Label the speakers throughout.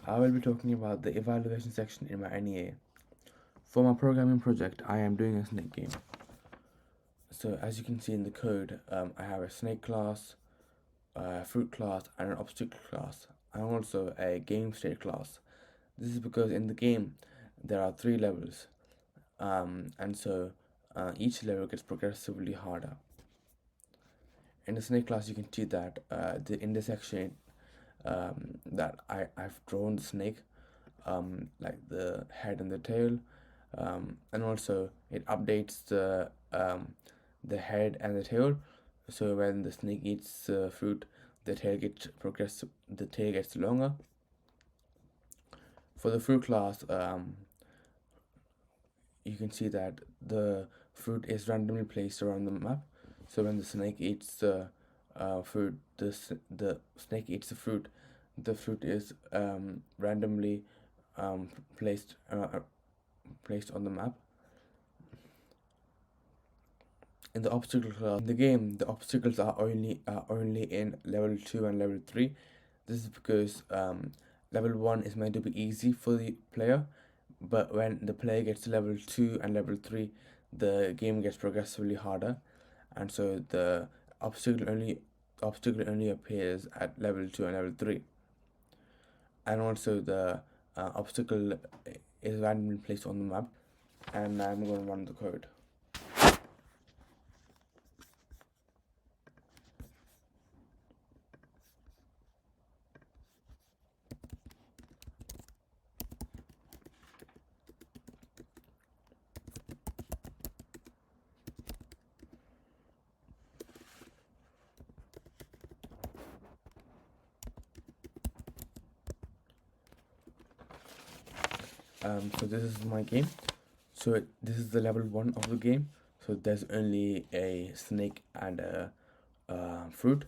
Speaker 1: I will be talking about the evaluation section in my NEA. For my programming project, I am doing a snake game. So as you can see in the code, I have a snake class, a fruit class, and an obstacle class, and also a game state class. This is because in the game there are 3 levels, and so each level gets progressively harder. In the snake class, you can see that in the section that I've drawn the snake, like the head and the tail, and also it updates the head and the tail. So when the snake eats fruit, the tail gets longer. For the fruit class, you can see that the fruit is randomly placed around the map. So when the snake eats the fruit, the snake eats the fruit. The fruit is randomly placed on the map. In the obstacle class, in the game, the obstacles are only in level 2 and level 3. This is because level 1 is meant to be easy for the player, but when the player gets to level 2 and level 3, the game gets progressively harder, and so the obstacle only appears at level 2 and level 3. And also the obstacle is randomly placed on the map, and I'm going to run the code. So this is my game. So this is the level 1 of the game. So there's only a snake and a fruit,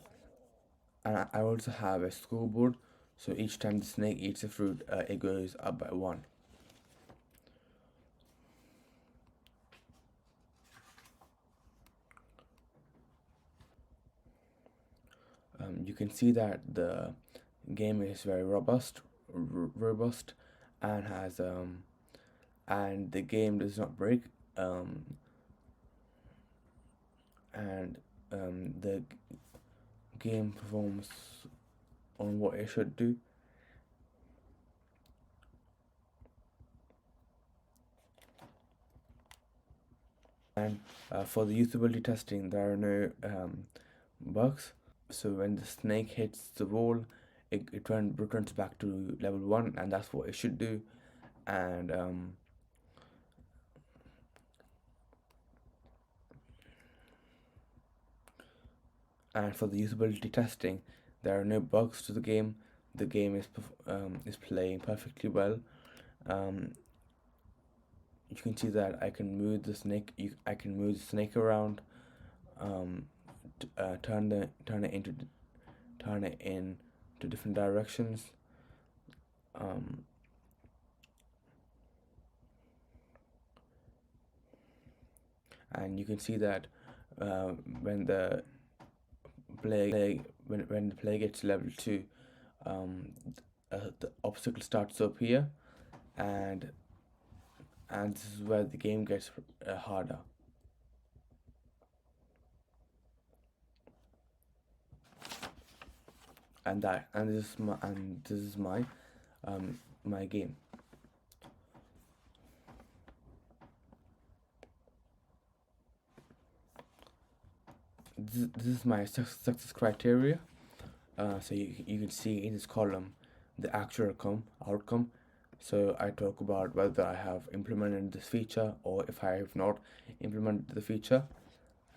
Speaker 1: and I also have a scoreboard. So each time the snake eats a fruit, it goes up by 1. You can see that the game is very robust, and has and the game does not break, and the game performs on what it should do. And for the usability testing, there are no bugs. So when the snake hits the wall, it returns back to level 1, and that's what it should do. And for the usability testing, there are no bugs to the game. The game is playing perfectly well. You can see that I can move the snake. I can move the snake around, turn it in to different directions. And you can see that when the player gets level 2, the obstacle starts up here, and this is where the game gets harder. And this is my my game. This is my success criteria. So you can see in this column the actual outcome. So I talk about whether I have implemented this feature or if I have not implemented the feature,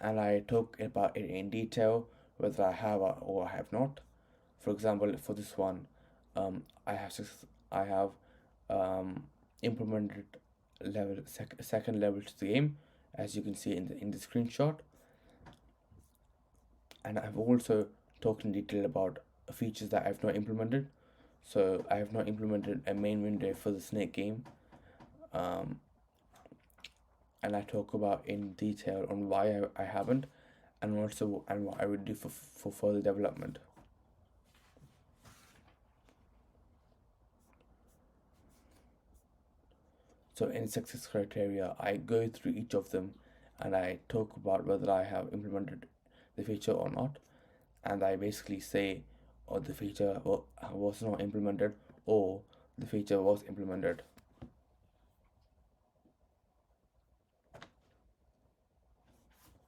Speaker 1: and I talk about it in detail whether I have or I have not. For example, for this one, I have implemented second level to the game, as you can see in the screenshot, and I've also talked in detail about features that I've not implemented. So I have not implemented a main window for the snake game, and I talk about in detail on why I haven't, and what I would do for further development. So in success criteria, I go through each of them and I talk about whether I have implemented the feature or not, and I basically say, the feature was not implemented or the feature was implemented.